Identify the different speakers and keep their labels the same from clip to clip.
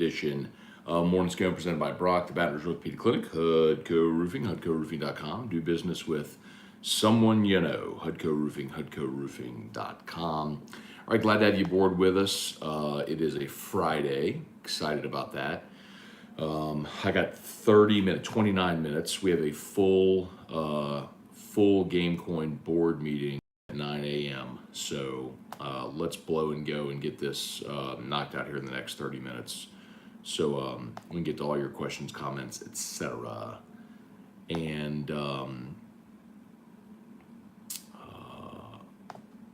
Speaker 1: edition. Morning Scone presented by Brock, the Baton Rouge Orthopedic Clinic, Hudco Roofing, HudcoRoofing.com. Do business with someone you know, Hudco Roofing, HudcoRoofing.com. All right, glad to have you aboard with us. It is a Friday. Excited about that. I got 30 minutes, 29 minutes. We have a full GameCoin board meeting at 9 a.m. So let's blow and go and get this knocked out here in the next 30 minutes. So we can get to all your questions, comments, etc. And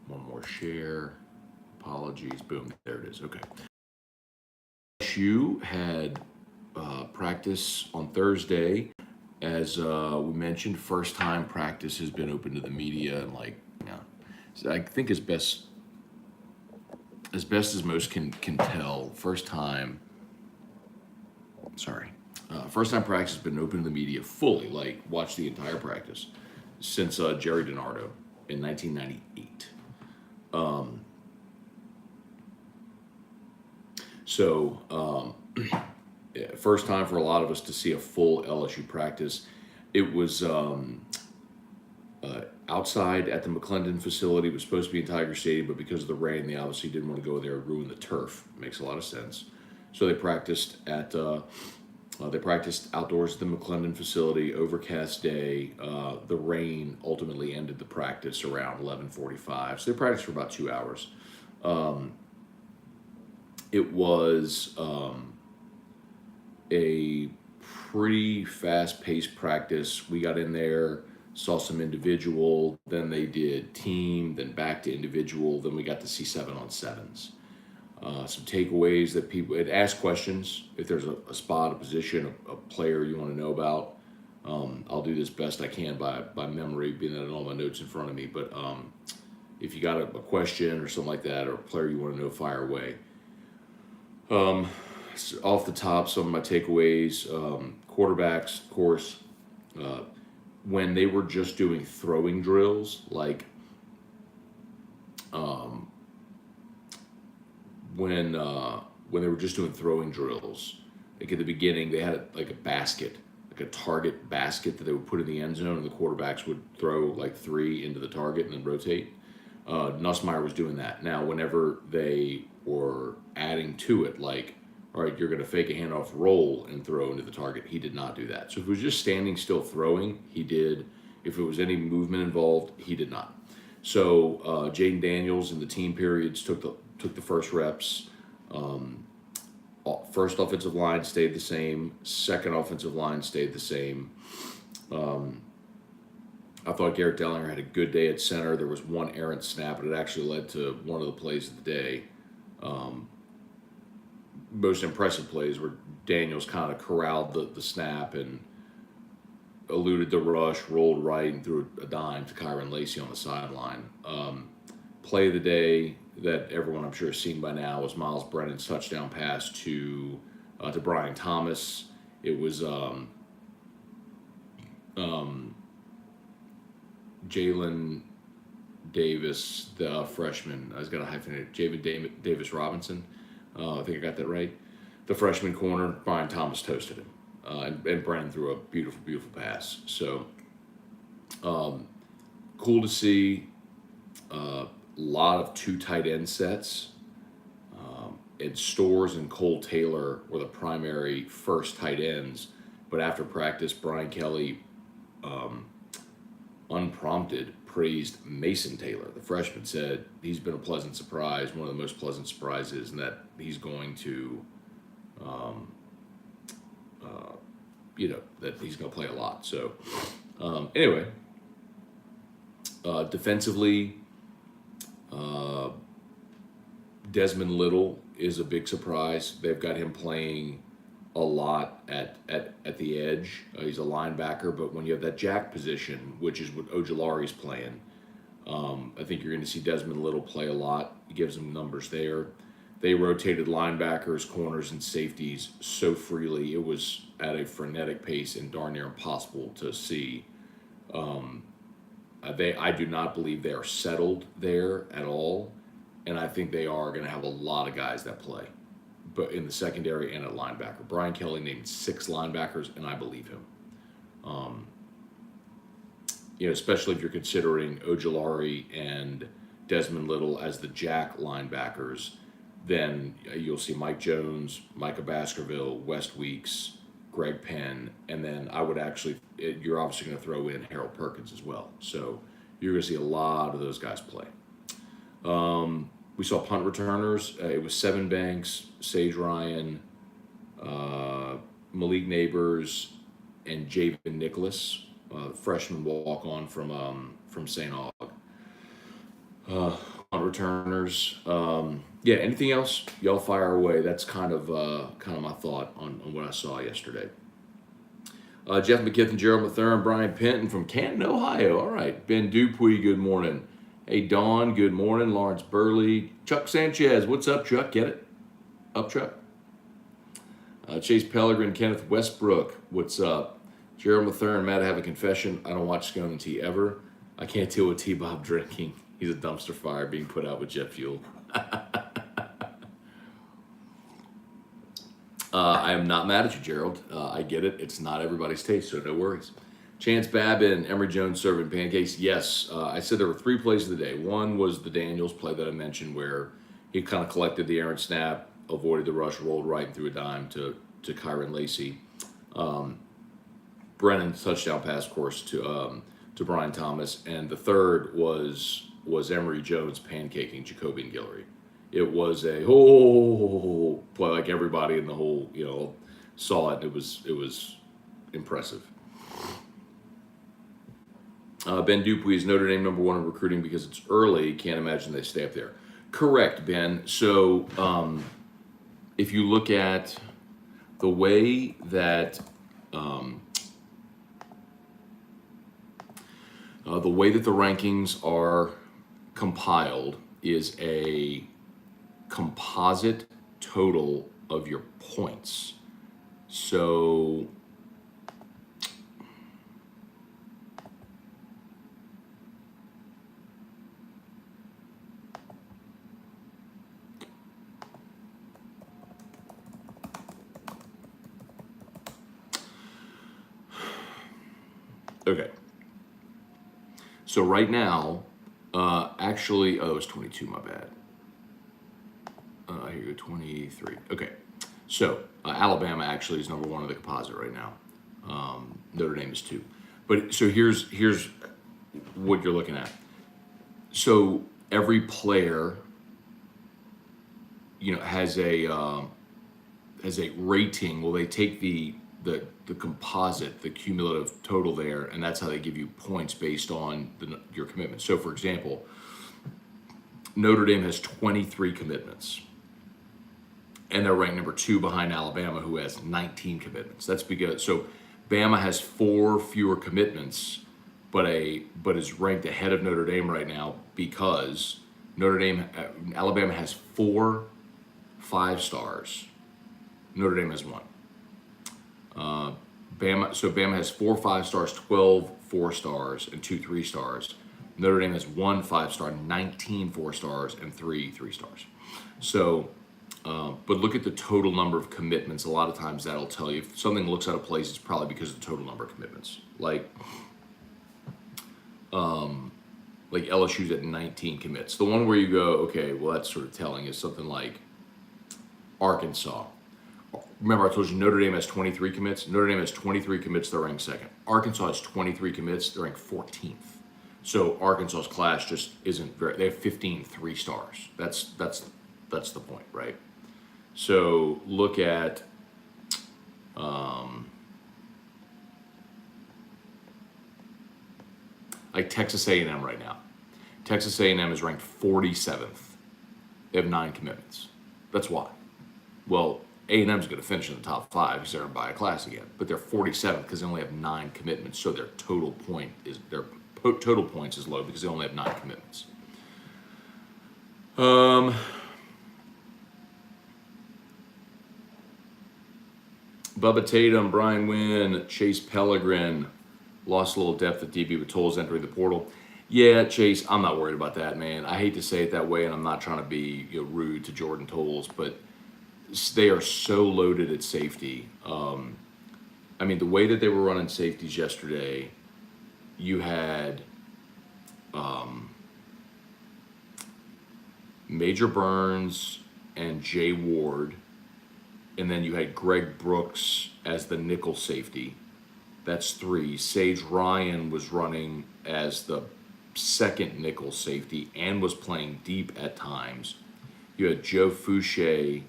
Speaker 1: one more share. Apologies. Boom. There it is. Okay. LSU had practice on Thursday. As we mentioned, first time practice has been open to the media, and so I think as best as most can tell, first time practice has been open to the media fully, like watch the entire practice since Jerry DiNardo in 1998. First time for a lot of us to see a full LSU practice. It was outside at the McClendon facility. It was supposed to be in Tiger Stadium, but because of the rain, they obviously didn't want to go there and ruin the turf. Makes a lot of sense. So they practiced outdoors at the McClendon facility. Overcast day. The rain ultimately ended the practice around 11:45. So they practiced for about 2 hours. It was a pretty fast-paced practice. We got in there, saw some individual, then they did team, then back to individual, then we got to see 7-on-7s. Some takeaways that people had asked questions. If there's a spot, a position, a player you want to know about, I'll do this best I can by memory, being that I don't have my notes in front of me. But if you got a question or something like that, or a player you want to know, fire away. Off the top, some of my takeaways, quarterbacks, of course, when they were just doing throwing drills, when they were just doing throwing drills, like at the beginning, they had like a basket, like a target basket that they would put in the end zone, and the quarterbacks would throw like 3 into the target and then rotate. Nussmeier was doing that. Now, whenever they were adding to it, like, all right, you're going to fake a handoff, roll, and throw into the target, he did not do that. So if it was just standing still throwing, he did. If it was any movement involved, he did not. So Jaden Daniels in the team periods took the first reps. First offensive line stayed the same. Second offensive line stayed the same. I thought Garrett Dellinger had a good day at center. There was one errant snap, but it actually led to one of the plays of the day. Most impressive plays where Daniels kind of corralled the snap and eluded the rush, rolled right, and threw a dime to Kyron Lacey on the sideline. Play of the day that everyone I'm sure has seen by now was Miles Brennan's touchdown pass to Brian Thomas. It was Jalen Davis, the freshman. I was going to hyphenate Jalen Davis Robinson. I think I got that right. The freshman corner, Brian Thomas toasted him. And Brennan threw a beautiful, beautiful pass. So, cool to see. A lot of 2 tight end sets. And Stores and Cole Taylor were the primary first tight ends. But after practice, Brian Kelly, unprompted, praised Mason Taylor. The freshman said he's been a pleasant surprise, one of the most pleasant surprises, and that he's going to, that he's going to play a lot. So, anyway, defensively, Desmond Little is a big surprise. They've got him playing a lot at the edge. He's a linebacker, but when you have that jack position, which is what Ojulari's playing, I think you're going to see Desmond Little play a lot. He gives them numbers there. They rotated linebackers, corners, and safeties so freely. It was at a frenetic pace and darn near impossible to see. I do not believe they are settled there at all, and I think they are going to have a lot of guys that play. but in the secondary and at linebacker. Brian Kelly named 6 linebackers, and I believe him. Especially if you're considering Ojulari and Desmond Little as the jack linebackers, then you'll see Mike Jones, Micah Baskerville, West Weeks, Greg Penn, and then you're obviously going to throw in Harold Perkins as well. So you're going to see a lot of those guys play. We saw punt returners. It was Seven Banks, Sage Ryan, Malik Neighbors, and Javen Nicholas, freshman walk-on from St. Aug. Punt returners. Anything else? Y'all fire away. That's kind of my thought on what I saw yesterday. Jeff McKithen, Gerald Mathern, Brian Penton from Canton, Ohio. All right. Ben Dupuy, good morning. Hey, Dawn, good morning. Lawrence Burley. Chuck Sanchez, what's up, Chuck? Get it? Up, Chuck? Chase Pellegrin, Kenneth Westbrook, what's up? Gerald Mathern, Matt, I have a confession. I don't watch Scone and Tea ever. I can't deal with T-Bob drinking. He's a dumpster fire being put out with jet fuel. I am not mad at you, Gerald. I get it. It's not everybody's taste, so no worries. Chance Babin, Emory Jones serving pancakes. Yes, I said there were 3 plays of the day. One was the Daniels play that I mentioned where he kind of collected the errant snap, avoided the rush, rolled right and threw a dime to Kyron Lacey. Brennan's touchdown pass, of course, to Brian Thomas. And the third was Emory Jones pancaking Jacobian Guillory. It was a play, like everybody in the whole, saw it. It was impressive. Ben Dupuy is Notre Dame #1 in recruiting because it's early. Can't imagine they stay up there. Correct, Ben. So if you look at the way that the rankings are compiled is a composite total of your points. So okay. So right now, it was 22, my bad. Here you go, 23. Okay. So Alabama actually is #1 in the composite right now. Notre Dame is 2. But so here's what you're looking at. So every player, has a rating. Well, they take the composite, the cumulative total there, and that's how they give you points based on your commitment. So, for example, Notre Dame has 23 commitments, and they're ranked #2 behind Alabama, who has 19 commitments. That's because Bama has 4 fewer commitments, but is ranked ahead of Notre Dame right now because Alabama has 4 5-stars. Notre Dame has 1. Bama has 4 5-stars, 12 4-stars, and 2 3-stars. Notre Dame has 1 5-star, 19 4-stars, and 3 3-stars. So, but look at the total number of commitments. A lot of times that'll tell you if something looks out of place. It's probably because of the total number of commitments. Like LSU's at 19 commits. The one where you go, okay, well that's sort of telling is something like Arkansas. Remember, I told you Notre Dame has 23 commits. Notre Dame has 23 commits. They're ranked 2nd. Arkansas has 23 commits. They're ranked 14th. So Arkansas's class just isn't very. They have 15 3-stars. That's the point, right? So look at like Texas A&M right now. Texas A&M is ranked 47th. They have 9 commitments. That's why. Well, A&M's going to finish in the top 5 because they're going to buy a class again, but they're 47th because they only have 9 commitments. So their total points is low because they only have 9 commitments. Bubba Tatum, Brian Wynn, Chase Pellegrin lost a little depth at DB with Tolles entering the portal. Yeah, Chase, I'm not worried about that, man. I hate to say it that way, and I'm not trying to be rude to Jordan Tolles, but they are so loaded at safety. I mean, the way that they were running safeties yesterday, you had Major Burns and Jay Ward, and then you had Greg Brooks as the nickel safety. That's 3. Sage Ryan was running as the second nickel safety and was playing deep at times. You had Joe Fouché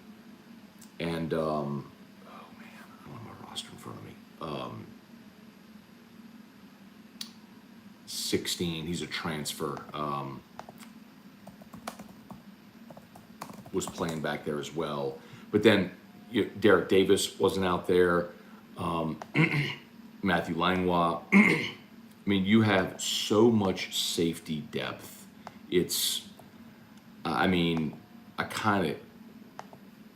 Speaker 1: and oh man, I don't have my roster in front of me. 16. He's a transfer. Was playing back there as well, but then Derek Davis wasn't out there. Matthew Langlois. I mean, you have so much safety depth. It's, I mean, I kind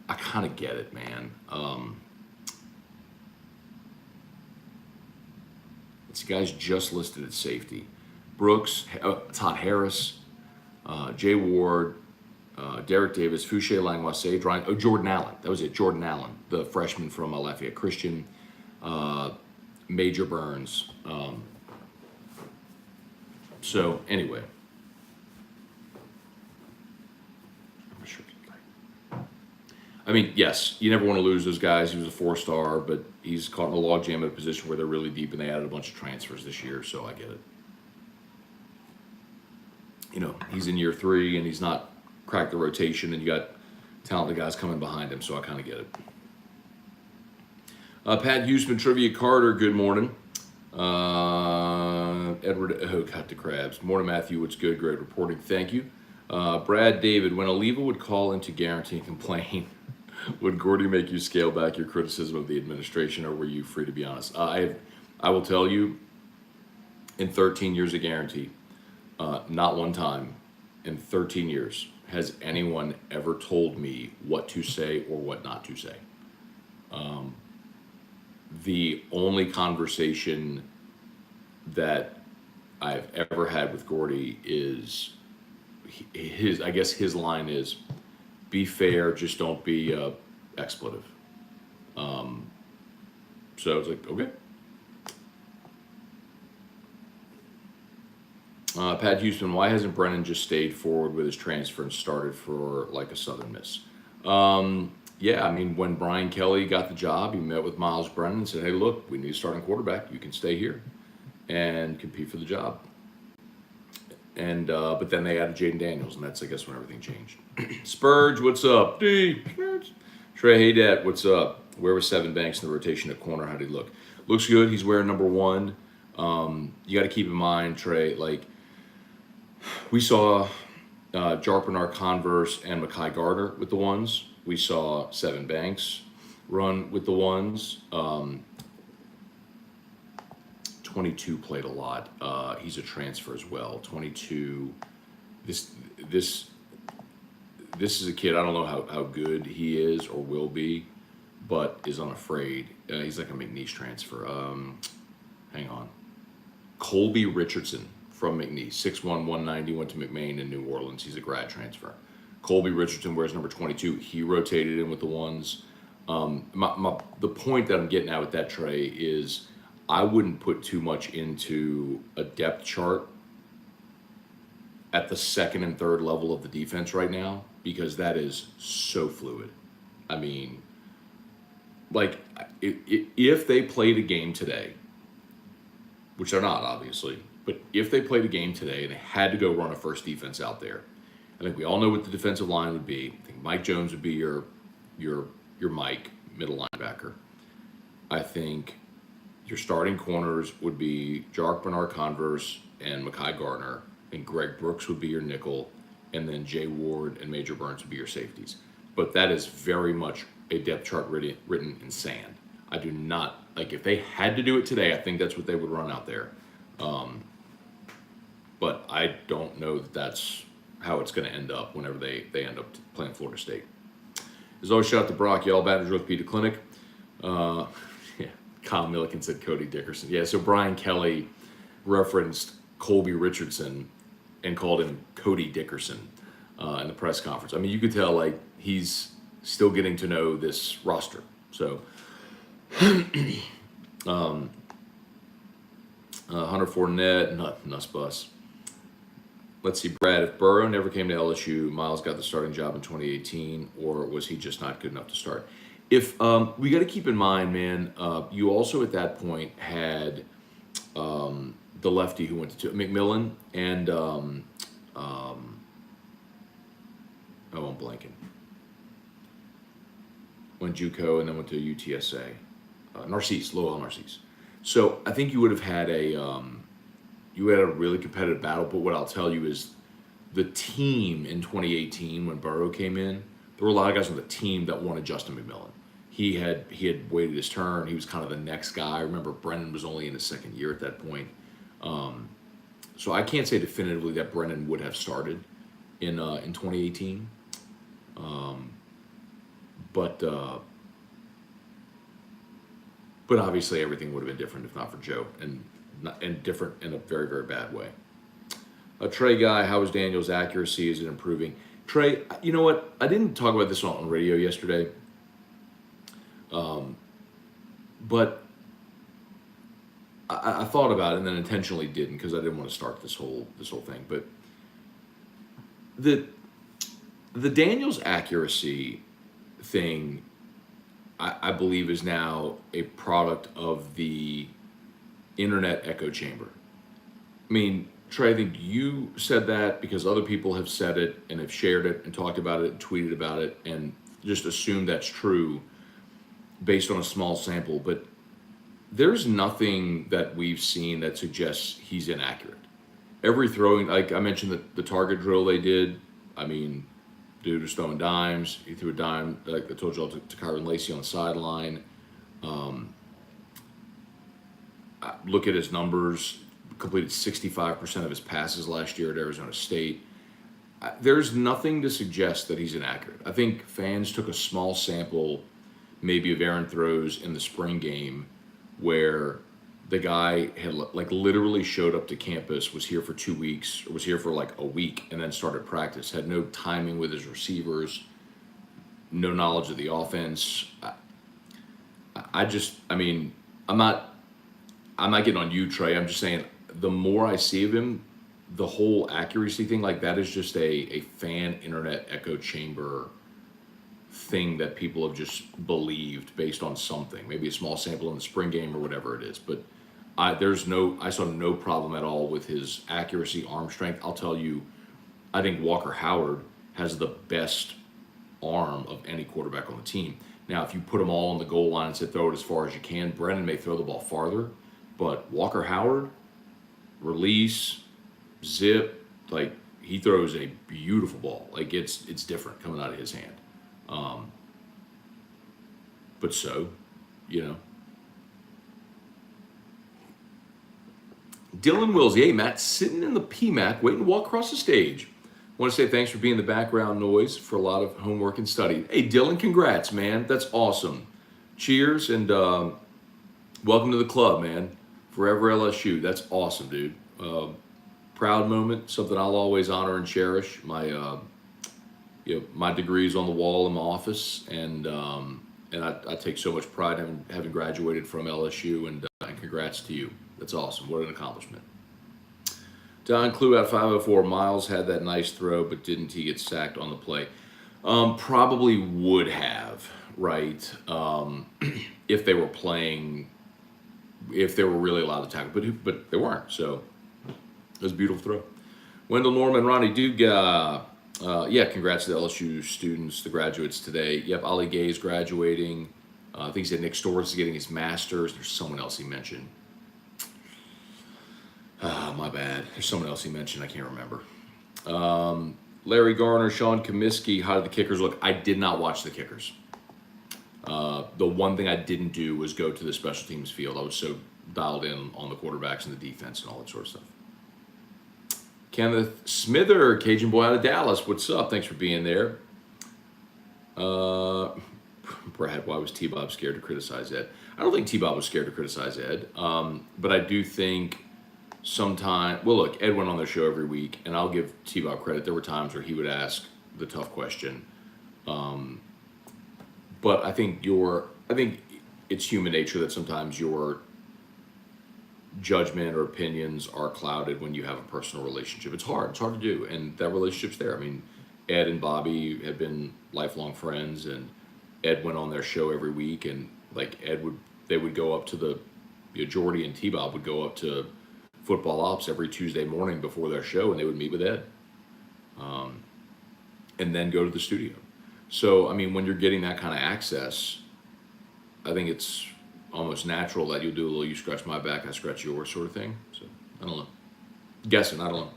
Speaker 1: of get it, man. This guy's just listed at safety. Brooks, Todd Harris, Jay Ward, Derek Davis, Fouché, Langlois, Sage Ryan, Jordan Allen. That was it, Jordan Allen, the freshman from Lafayette Christian. Major Burns. So anyway. I mean, yes, you never want to lose those guys. He was a 4-star, but he's caught in a logjam at a position where they're really deep, and they added a bunch of transfers this year, so I get it. You know, he's in year 3, and he's not cracked the rotation, and you got talented guys coming behind him, so I kind of get it. Pat Huseman, Trivia Carter, good morning. Edward got the crabs. Morning, Matthew. What's good? Great reporting. Thank you. Brad David, when Oliva would call into guarantee and complain, would Gordy make you scale back your criticism of the administration, or were you free to be honest? I will tell you, in 13 years of guarantee, not one time in 13 years has anyone ever told me what to say or what not to say. The only conversation that I've ever had with Gordy is I guess his line is, be fair, just don't be expletive. So I was like, okay. Pat Houston, why hasn't Brennan just stayed forward with his transfer and started for like a Southern Miss? Yeah, I mean, when Brian Kelly got the job, he met with Miles Brennan and said, hey, look, we need a starting quarterback. You can stay here and compete for the job. And but then they added Jaden Daniels, and that's, I guess, when everything changed. Spurge, what's up? D. Trey Haydat, what's up? Where was Seven Banks in the rotation at corner? How did he look? Looks good. He's wearing number 1. You got to keep in mind, Trey, like, we saw Jarpinar Converse and Mekhi Gardner with the 1s. We saw Seven Banks run with the 1s. 22 played a lot. He's a transfer as well. 22. This is a kid. I don't know how good he is or will be, but is unafraid. He's like a McNeese transfer. Hang on. Colby Richardson from McNeese, 6'1", 190, went to McMain in New Orleans. He's a grad transfer. Colby Richardson wears number 22. He rotated in with the 1s. The point that I'm getting at with that, Trey, is I wouldn't put too much into a depth chart at the second and third level of the defense right now, because that is so fluid. I mean, like, if they played a game today, which they're not, obviously, but if they played a game today and they had to go run a first defense out there, I think we all know what the defensive line would be. I think Mike Jones would be your Mike, middle linebacker. I think your starting corners would be Jarpinar Converse and Mekhi Gardner, and Greg Brooks would be your nickel, and then Jay Ward and Major Burns would be your safeties. But that is very much a depth chart written in sand. I do not, like, if they had to do it today, I think that's what they would run out there. But I don't know that that's how it's going to end up whenever they end up playing Florida State. As always, shout out to Brock, y'all, Baton Rouge Orthopedic Clinic. Yeah, Kyle Milliken said Cody Dickerson. Yeah, so Brian Kelly referenced Colby Richardson and called him Cody Dickerson in the press conference. I mean, you could tell, like, he's still getting to know this roster. So, Hunter Fournette, nuts bus. Let's see, Brad. If Burrow never came to LSU, Miles got the starting job in 2018, or was he just not good enough to start? If we got to keep in mind, man, you also at that point had the lefty who went to McMillan and oh, I'm blanking. Went JUCO and then went to UTSA. Narcisse, Lowell Narcisse. So I think you would have had a really competitive battle. But what I'll tell you is the team in 2018 when Burrow came in, there were a lot of guys on the team that wanted Justin McMillan. He had waited his turn. He was kind of the next guy. Remember, Brennan was only in his second year at that point. So I can't say definitively that Brennan would have started in 2018. But obviously everything would have been different if not for Joe, and different in a very, very bad way. Trey Guy, how is Daniel's accuracy? Is it improving? Trey, you know what? I didn't talk about this on radio yesterday, but I thought about it and then intentionally didn't because I didn't want to start this whole thing. But the Daniel's accuracy thing, I believe, is now a product of the internet echo chamber. I mean, Trey, I think you said that because other people have said it and have shared it and talked about it and tweeted about it and just assumed that's true based on a small sample. But there's nothing that we've seen that suggests he's inaccurate. Every throwing, like I mentioned, the target drill they did, I mean, dude was throwing dimes. He threw a dime, like I told you all, to Kyron Lacey on the sideline. Look at his numbers. Completed 65% of his passes last year at Arizona State. There's nothing to suggest that he's inaccurate. I think fans took a small sample, maybe of Aaron throws in the spring game, where the guy had like literally showed up to campus, was here for 2 weeks, or was here for like a week, and then started practice. Had no timing with his receivers, no knowledge of the offense. I'm not getting on you, Trey. I'm just saying, the more I see of him, the whole accuracy thing, like that is just a fan internet echo chamber thing that people have just believed based on something, maybe a small sample in the spring game or whatever it is. But I saw no problem at all with his accuracy, arm strength. I'll tell you, I think Walker Howard has the best arm of any quarterback on the team. Now, if you put them all on the goal line and say throw it as far as you can, Brennan may throw the ball farther, but Walker Howard, release, zip, like he throws a beautiful ball. Like it's different coming out of his hand. But so, you know. Dylan Wills, hey Matt, sitting in the PMAC waiting to walk across the stage. Want to say thanks for being the background noise for a lot of homework and study. Hey Dylan, congrats, man. That's awesome. Cheers and welcome to the club, man. Forever LSU. That's awesome, dude. Proud moment, something I'll always honor and cherish. My my degree's on the wall in my office, and I take so much pride in having graduated from LSU, and congrats to you. That's awesome. What an accomplishment. Don Clue at 504. Miles had that nice throw, but didn't he get sacked on the play? Probably would have, right? If they were playing, if they were really allowed to tackle, but they weren't. So it was a beautiful throw. Wendell Norman, Ronnie Duke, congrats to the LSU students, the graduates today. Yep, Ali Gay is graduating. I think he said Nick Storrs is getting his master's. There's someone else he mentioned. My bad. There's someone else he mentioned. I can't remember. Larry Garner, Sean Comiskey, how did the kickers look? I did not watch the kickers. The one thing I didn't do was go to the special teams field. I was so dialed in on the quarterbacks and the defense and all that sort of stuff. Kenneth Smither, Cajun boy out of Dallas. What's up? Thanks for being there. Brad, why was T-Bob scared to criticize Ed? I don't think T-Bob was scared to criticize Ed, but I do think sometimes, well, look, Ed went on their show every week, and I'll give T-Bob credit. There were times where he would ask the tough question. But I think it's human nature that sometimes your judgment or opinions are clouded when you have a personal relationship. It's hard. It's hard to do, and that relationship's there. I mean, Ed and Bobby have been lifelong friends, and Ed went on their show every week, and like they would go up to Jordy and T-Bob would go up to football ops every Tuesday morning before their show, and they would meet with Ed, and then go to the studio. So, I mean, when you're getting that kind of access, I think it's almost natural that you'll do a little you scratch my back, I scratch yours sort of thing. So, I don't know. Guessing, I don't know.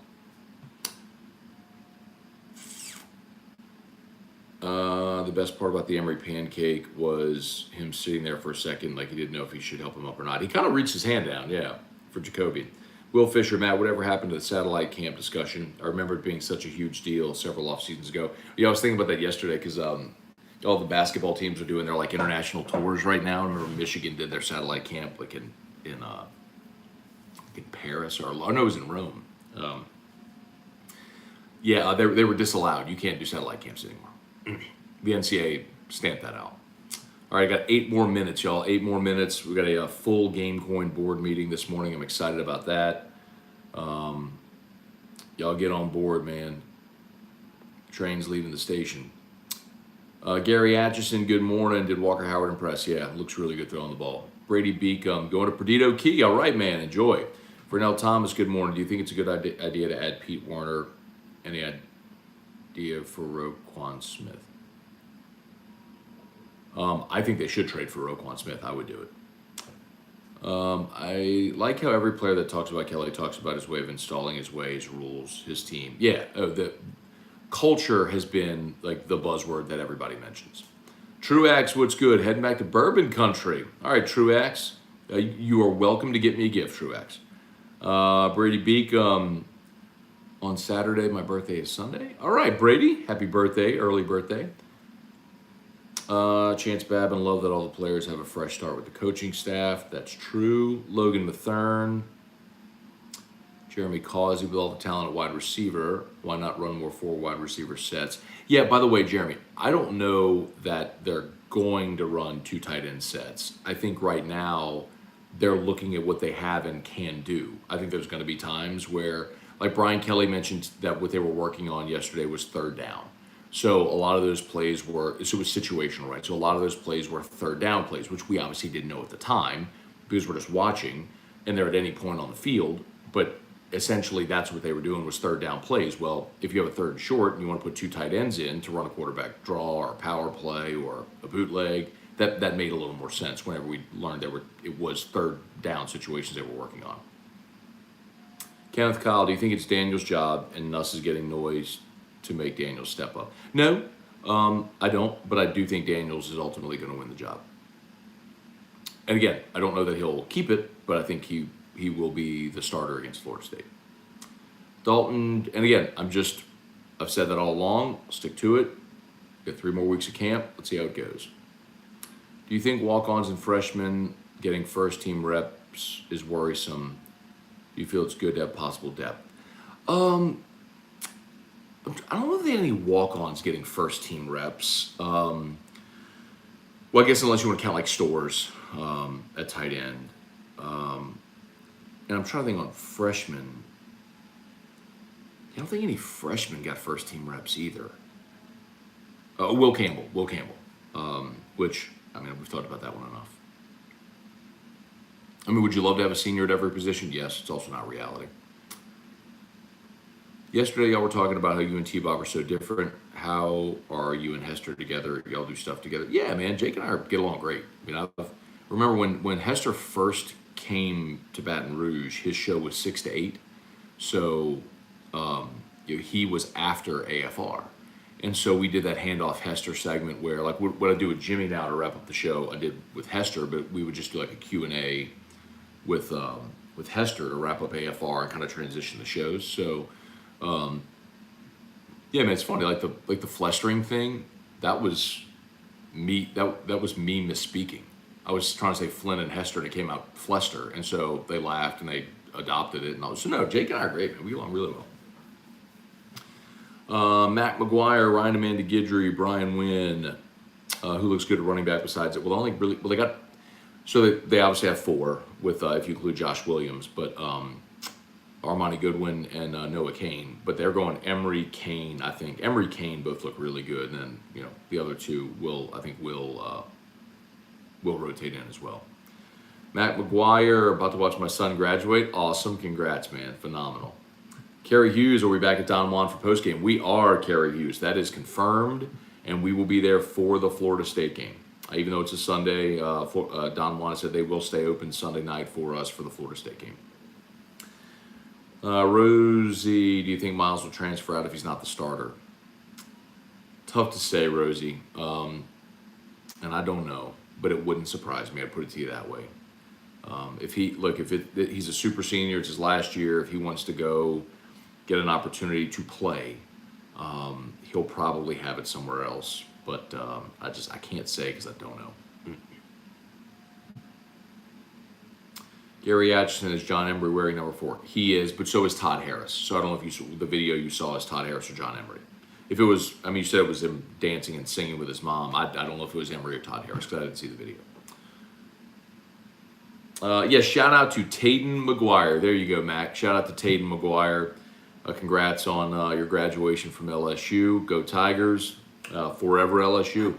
Speaker 1: The best part about the Emery pancake was him sitting there for a second like he didn't know if he should help him up or not. He kind of reached his hand down, yeah, for Jacoby. Will Fisher, Matt, whatever happened to the satellite camp discussion? I remember it being such a huge deal several off seasons ago. Yeah, I was thinking about that yesterday because all the basketball teams are doing their like international tours right now. I remember Michigan did their satellite camp like in Paris or no, it was in Rome. Yeah, they were disallowed. You can't do satellite camps anymore. The NCAA stamped that out. All right, I got 8 more minutes, y'all. 8 more minutes. We got a full GameCoin board meeting this morning. I'm excited about that. Y'all get on board, man. Train's leaving the station. Gary Atchison, good morning. Did Walker Howard impress? Yeah, looks really good throwing the ball. Brady Beacom, going to Perdido Key. All right, man, enjoy. Vernell Thomas, good morning. Do you think it's a good idea to add Pete Warner? Any idea for Roquan Smith? I think they should trade for Roquan Smith. I would do it. I like how every player that talks about Kelly talks about his way of installing his ways, rules, his team. Yeah, the culture has been like the buzzword that everybody mentions. Truax, what's good? Heading back to Bourbon Country. All right, Truax, you are welcome to get me a gift, Truax. Brady Beak, on Saturday, my birthday is Sunday. All right, Brady, happy birthday, early birthday. Chance Babin, love that all the players have a fresh start with the coaching staff. That's true. Logan Mathern. Jeremy Causey, with all the talent at wide receiver, why not run more 4 wide receiver sets? Yeah, by the way, Jeremy, I don't know that they're going to run 2 tight end sets. I think right now they're looking at what they have and can do. I think there's going to be times where, like Brian Kelly mentioned, that what they were working on yesterday was third down. So a lot of those plays were, so it was situational, right? So a lot of those plays were third down plays, which we obviously didn't know at the time because we're just watching and they're at any point on the field. But essentially that's what they were doing was third down plays. Well, if you have a third and short and you want to put 2 tight ends in to run a quarterback draw or a power play or a bootleg, that made a little more sense whenever we learned it was third down situations they were working on. Kenneth Kyle, do you think it's Daniel's job and Nuss is getting noise to make Daniels step up? No, I don't, but I do think Daniels is ultimately going to win the job. And again, I don't know that he'll keep it, but I think he will be the starter against Florida State. Dalton, and again, I've said that all along, I'll stick to it. Got 3 more weeks of camp, let's see how it goes. Do you think walk-ons and freshmen getting first-team reps is worrisome? Do you feel it's good to have possible depth? I don't know if there are any walk-ons getting first-team reps. Well, I guess unless you want to count like Stores at tight end. And I'm trying to think on freshmen. I don't think any freshmen got first-team reps either. Will Campbell. Which, I mean, we've talked about that one enough. I mean, would you love to have a senior at every position? Yes, it's also not reality. Yesterday, y'all were talking about how you and T-Bob are so different. How are you and Hester together? Y'all do stuff together? Yeah, man, Jake and I get along great. I mean, I remember when Hester first came to Baton Rouge, his show was 6 to 8. So he was after AFR. And so we did that handoff Hester segment where, like what I do with Jimmy now to wrap up the show, I did with Hester, but we would just do like a Q&A with Hester to wrap up AFR and kind of transition the shows. So, yeah, man, it's funny. Like the flestering thing, that was me. That was me misspeaking. I was trying to say Flynn and Hester, and it came out Flester, and so they laughed and they adopted it. And I was so no, Jake and I are great, man. We get along really well. Mac McGuire, Ryan Amanda Guidry, Brian Wynn. Who looks good at running back besides it? Well, they got, so they obviously have 4 with if you include Josh Williams, but Armani Goodwin and Noah Cain. But they're going Emery, Cain. I think Emery, Cain both look really good, and then the other 2 will rotate in as well. Matt McGuire, about to watch my son graduate. Awesome, congrats, man, phenomenal. Kerry Hughes, are we back at Don Juan for postgame? We are, Kerry Hughes. That is confirmed, and we will be there for the Florida State game. Even though it's a Sunday, Don Juan said they will stay open Sunday night for us for the Florida State game. Rosie, do you think Miles will transfer out if he's not the starter? Tough to say, Rosie, and I don't know, but it wouldn't surprise me. I'd put it to you that way. He's a super senior, it's his last year. If he wants to go get an opportunity to play, he'll probably have it somewhere else. But I can't say because I don't know. Gary Atchison is John Emery wearing number 4. He is, but so is Todd Harris. So I don't know if you saw the video you saw is Todd Harris or John Emery. If it was, you said it was him dancing and singing with his mom. I don't know if it was Emery or Todd Harris because I didn't see the video. Shout out to Tayden McGuire. There you go, Mac. Shout out to Tayden McGuire. Congrats on your graduation from LSU. Go Tigers. Forever LSU.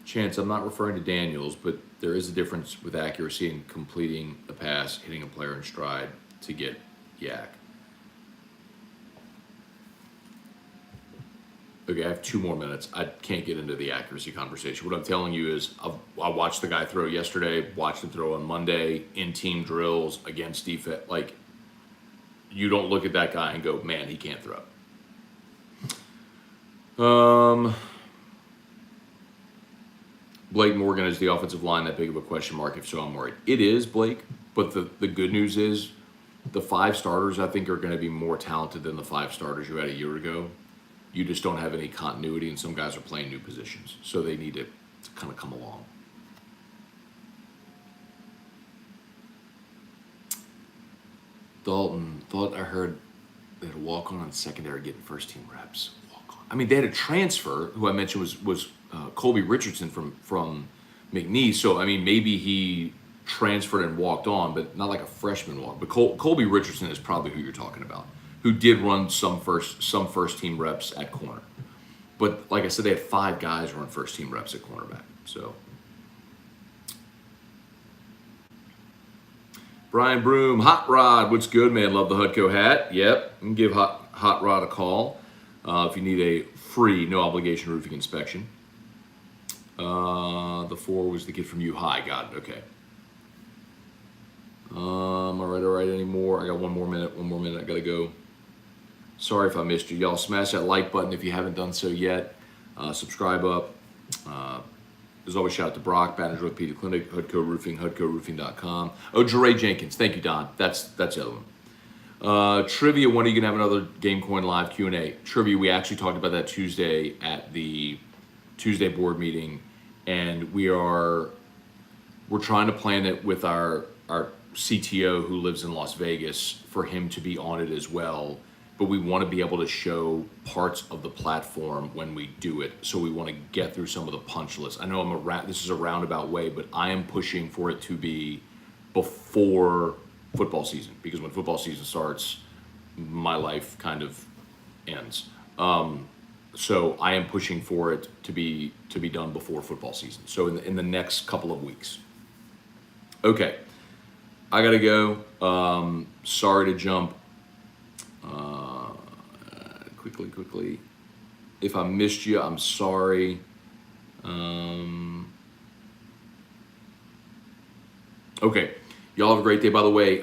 Speaker 1: Chance, I'm not referring to Daniels, but there is a difference with accuracy in completing a pass, hitting a player in stride to get yak. Okay, I have 2 more minutes. I can't get into the accuracy conversation. What I'm telling you is I watched the guy throw yesterday, watched him throw on Monday, in team drills, against defense. Like, you don't look at that guy and go, man, he can't throw. Blake Morgan, is the offensive line that big of a question mark? If so, I'm worried. It is, Blake, but the good news is the 5 starters, I think, are going to be more talented than the 5 starters you had a year ago. You just don't have any continuity, and some guys are playing new positions, so they need to kind of come along. Dalton, thought I heard they had a walk-on secondary getting first-team reps. Walk-on. They had a transfer, who I mentioned was Colby Richardson from McNeese, so, maybe he transferred and walked on, but not like a freshman walk. But Colby Richardson is probably who you're talking about, who did run some first team reps at corner. But like I said, they had 5 guys run first team reps at cornerback. So Brian Broom, Hot Rod, what's good, man? Love the Hudco hat. Yep, you can give Hot Rod a call if you need a free, no obligation roofing inspection. The 4 was the kid from U High. Got it. Okay. All right. Any more? I got 1 more minute. I gotta go. Sorry if I missed you. Y'all smash that like button if you haven't done so yet. Subscribe up. As always, shout out to Brock, Baton Rouge Orthopedic Clinic, Hudco Roofing, HudcoRoofing.com. Oh, Jeray Jenkins. Thank you, Don. That's the other one. Trivia, when are you going to have another GameCoin Live Q&A? Trivia, we actually talked about that Tuesday at the Tuesday board meeting, and we're trying to plan it with our CTO who lives in Las Vegas for him to be on it as well. But we want to be able to show parts of the platform when we do it. So we want to get through some of the punch lists. I know this is a roundabout way, but I am pushing for it to be before football season, because when football season starts, my life kind of ends. So I am pushing for it to be done before football season. So in the next couple of weeks. Okay, I gotta go. Sorry to jump. Quickly. If I missed you, I'm sorry. Okay, y'all have a great day. By the way,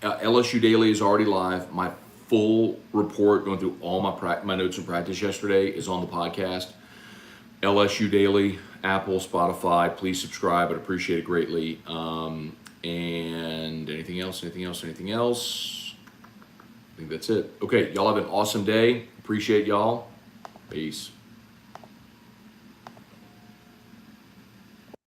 Speaker 1: LSU Daily is already live. My full report going through all my notes from practice yesterday is on the podcast. LSU Daily, Apple, Spotify. Please subscribe. I'd appreciate it greatly. And anything else? I think that's it. Okay, y'all have an awesome day. Appreciate y'all. Peace.